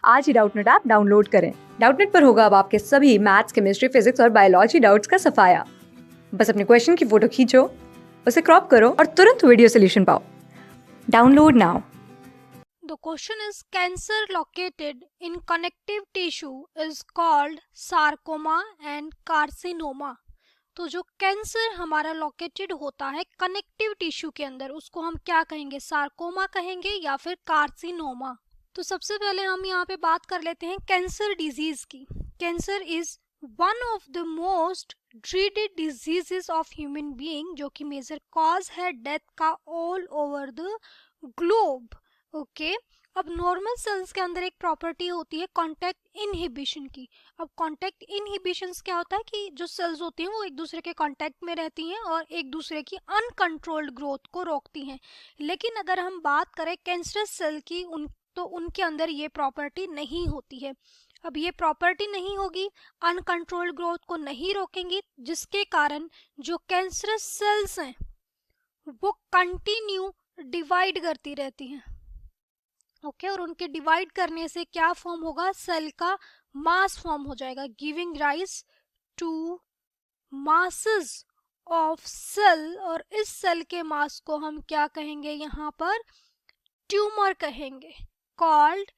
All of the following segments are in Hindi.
आज ही डाउटनेट ऐप डाउनलोड करें। डाउटनेट पर होगा अब आपके सभी मैथ्स, केमिस्ट्री, फिजिक्स और बायोलॉजी डाउट्स का सफाया। बस अपने क्वेश्चन की फोटो खींचो, उसे क्रॉप करो और तुरंत वीडियो सोल्यूशन पाओ। Download now. The question is, cancer located in connective tissue is called sarcoma and carcinoma. तो जो कैंसर हमारा लोकेटेड होता है कनेक्टिव टिश्यू के अंदर, उसको हम क्या कहेंगे? सार्कोमा कहेंगे या फिर कार्सिनोमा। तो सबसे पहले हम यहाँ पे बात कर लेते हैं कैंसर डिजीज की। Cancer is one of the most dreaded diseases of human being, जो कि मेजर कॉज है डेथ का all over the globe. Okay, अब नॉर्मल सेल्स के अंदर एक प्रॉपर्टी होती है कांटेक्ट इनहिबिशन की। अब कांटेक्ट इनहिबिशन क्या होता है कि जो सेल्स होती हैं वो एक दूसरे के कांटेक्ट में रहती हैं और एक दूसरे की अनकंट्रोल्ड ग्रोथ को रोकती हैं। लेकिन अगर हम बात करें कैंसरस सेल की, तो उनके अंदर ये प्रॉपर्टी नहीं होती है। अब ये प्रॉपर्टी नहीं होगी, अनकंट्रोल्ड ग्रोथ को नहीं रोकेंगी, जिसके कारण जो कैंसरस सेल्स हैं वो कंटिन्यू डिवाइड करती रहती हैं। ओके, और उनके डिवाइड करने से क्या फॉर्म होगा? सेल का मास फॉर्म हो जाएगा, giving rise to masses of cell. और इस सेल के मास को हम क्या कहेंगे? यहाँ पर ट्यूमर कहेंगे, कॉल्ड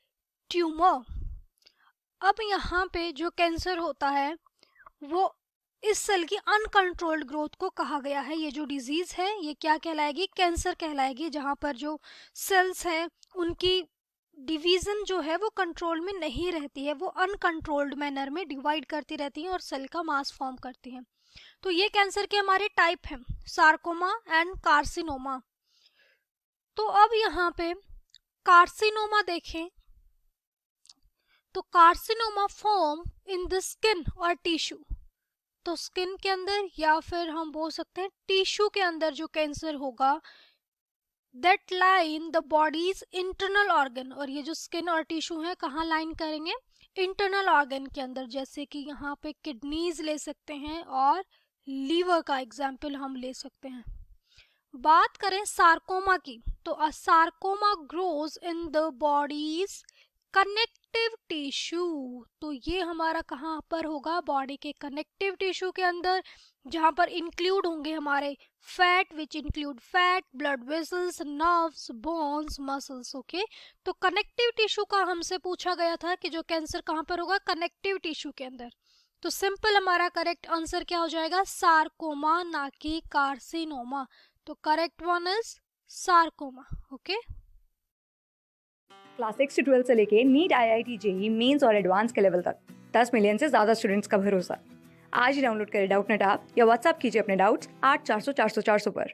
ट्यूमर। अब यहाँ पे जो कैंसर होता है वो इस सेल की अनकंट्रोल्ड ग्रोथ को कहा गया है। ये जो डिजीज है ये क्या कहलाएगी? कैंसर कहलाएगी, जहाँ पर जो सेल्स हैं उनकी डिवीजन जो है वो कंट्रोल में नहीं रहती है, वो अनकंट्रोल्ड मैनर में डिवाइड करती रहती हैं और सेल का मास फॉर्म करती हैं। तो ये कैंसर के हमारे टाइप हैं, सार्कोमा एंड कार्सिनोमा। तो अब यहाँ पे कार्सिनोमा देखें तो carcinoma form in the skin और टिश्यू। तो स्किन के अंदर या फिर हम बोल सकते हैं टिश्यू के अंदर जो कैंसर होगा, that line the bodies internal organ. और ये जो स्किन और टिश्यू है कहाँ लाइन करेंगे? इंटरनल ऑर्गन के अंदर, जैसे कि यहाँ पे किडनीज ले सकते हैं और लीवर का एग्जाम्पल हम ले सकते हैं। बात करें सार्कोमा की, तो a sarcoma grows in the body's connective tissue. तो ये हमारा कहाँ पर होगा? बॉडी के कनेक्टिव टिश्यू के अंदर, जहाँ पर इंक्लूड होंगे हमारे fat, which include fat, blood vessels, nerves, bones, muscles. Okay, तो कनेक्टिव टिश्यू का हमसे पूछा गया था कि जो कैंसर कहाँ पर होगा? कनेक्टिव टिश्यू के अंदर। तो सिंपल हमारा करेक्ट आंसर क्या हो जाएगा? सार्कोमा, ना कि कार्सिनोमा। तो correct one is sarcoma. Okay, class 6 से 12 से लेके नीट, IIT, JEE मेंस और एडवांस के लेवल तक 10 मिलियन से ज्यादा स्टूडेंट्स का भरोसा। आज ही डाउनलोड करें डाउटनेट ऐप या व्हाट्सएप कीजिए अपने डाउट्स 8400 400 400 पर।